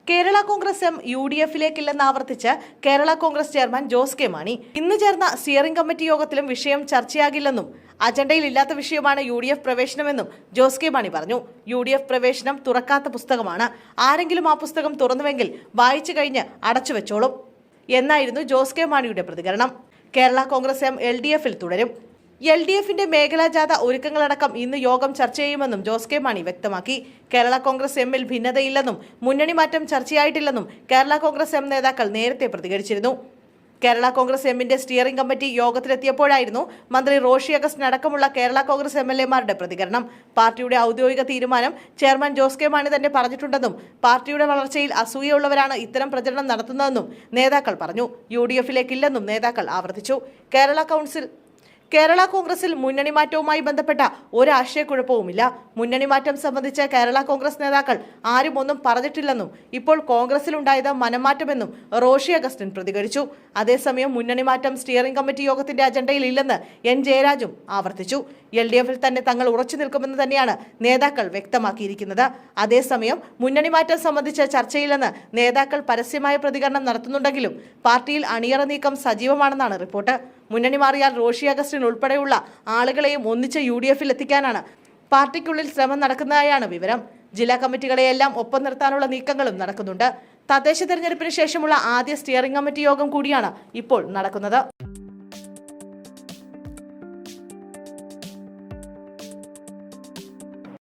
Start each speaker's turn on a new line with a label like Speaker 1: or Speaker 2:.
Speaker 1: Kerala Congress M UDF-ലേക്കില്ലെന്ന് ആവർത്തിച്ച് Kerala Congress chairman Jose K Mani ഇന്ന് ചേർന്ന സ്റ്റിയറിംഗ് കമ്മിറ്റി യോഗത്തിലും വിഷയം ചർച്ചയാകില്ലെന്നും അജണ്ടയിലില്ലാത്ത വിഷയമാണ് UDF പ്രവേശനമെന്നും ജോസ് കെ മാണി പറഞ്ഞു. UDF പ്രവേശനം തുറക്കാത്ത പുസ്തകമാണ്. ആരെങ്കിലും ആ പുസ്തകം തുറന്നുവെങ്കിൽ വായിച്ചു കഴിഞ്ഞ് അടച്ചുവെച്ചോളും എന്നായിരുന്നു ജോസ് കെ മാണിയുടെ പ്രതികരണം. കേരള കോൺഗ്രസ് എം LDF-ൽ തുടരും. LDF-ന്റെ മേഖലാ ജാഥ ഒരുക്കങ്ങളടക്കം ഇന്ന് യോഗം ചർച്ച ചെയ്യുമെന്നും ജോസ് കെ മാണി വ്യക്തമാക്കി. കേരള കോൺഗ്രസ് എമ്മിൽ ഭിന്നതയില്ലെന്നും മുന്നണി മാറ്റം ചർച്ചയായിട്ടില്ലെന്നും കേരള കോൺഗ്രസ് എം നേതാക്കൾ നേരത്തെ പ്രതികരിച്ചിരുന്നു. കേരള കോൺഗ്രസ് എമ്മിന്റെ സ്റ്റിയറിംഗ് കമ്മിറ്റി യോഗത്തിലെത്തിയപ്പോഴായിരുന്നു മന്ത്രി റോഷി അഗസ്റ്റിൻ അടക്കമുള്ള കേരള കോൺഗ്രസ് MLA-മാരുടെ പ്രതികരണം. പാർട്ടിയുടെ ഔദ്യോഗിക തീരുമാനം ചെയർമാൻ ജോസ് കെ മാണി തന്നെ പറഞ്ഞിട്ടുണ്ടെന്നും പാർട്ടിയുടെ വളർച്ചയിൽ അസൂയുള്ളവരാണ് ഇത്തരം പ്രചരണം നടത്തുന്നതെന്നും നേതാക്കൾ പറഞ്ഞു. UDF-ലേക്കില്ലെന്നും നേതാക്കൾ ആവർത്തിച്ചു. കേരള കോൺഗ്രസിൽ മുന്നണി മാറ്റവുമായി ബന്ധപ്പെട്ട ഒരു ആശയക്കുഴപ്പവുമില്ല. മുന്നണി മാറ്റം സംബന്ധിച്ച് കേരള കോൺഗ്രസ് നേതാക്കൾ ആരും ഒന്നും പറഞ്ഞിട്ടില്ലെന്നും ഇപ്പോൾ കോൺഗ്രസിലുണ്ടായത് മനംമാറ്റമെന്നും റോഷി അഗസ്റ്റിൻ പ്രതികരിച്ചു. അതേസമയം മുന്നണി മാറ്റം സ്റ്റിയറിംഗ് കമ്മിറ്റി യോഗത്തിന്റെ അജണ്ടയിൽ ഇല്ലെന്ന് N ജയരാജും ആവർത്തിച്ചു. LDF-ൽ തന്നെ തങ്ങൾ ഉറച്ചു നിൽക്കുമെന്ന് തന്നെയാണ് നേതാക്കൾ വ്യക്തമാക്കിയിരിക്കുന്നത്. അതേസമയം മുന്നണി മാറ്റം സംബന്ധിച്ച് ചർച്ചയില്ലെന്ന് നേതാക്കൾ പരസ്യമായ പ്രതികരണം നടത്തുന്നുണ്ടെങ്കിലും പാർട്ടിയിൽ അണിയറ നീക്കം സജീവമാണെന്നാണ് റിപ്പോർട്ട്. മുന്നണി മാറിയാൽ റോഷി അഗസ്റ്റിൻ ഉൾപ്പെടെയുള്ള ആളുകളെയും ഒന്നിച്ച് UDF-ൽ എത്തിക്കാനാണ് പാർട്ടിക്കുള്ളിൽ ശ്രമം നടക്കുന്നതായാണ് വിവരം. ജില്ലാ കമ്മിറ്റികളെയെല്ലാം ഒപ്പം നിർത്താനുള്ള നീക്കങ്ങളും നടക്കുന്നുണ്ട്. തദ്ദേശ തെരഞ്ഞെടുപ്പിന് ശേഷമുള്ള ആദ്യ സ്റ്റിയറിംഗ് കമ്മിറ്റി യോഗം കൂടിയാണ് ഇപ്പോൾ നടക്കുന്നത്.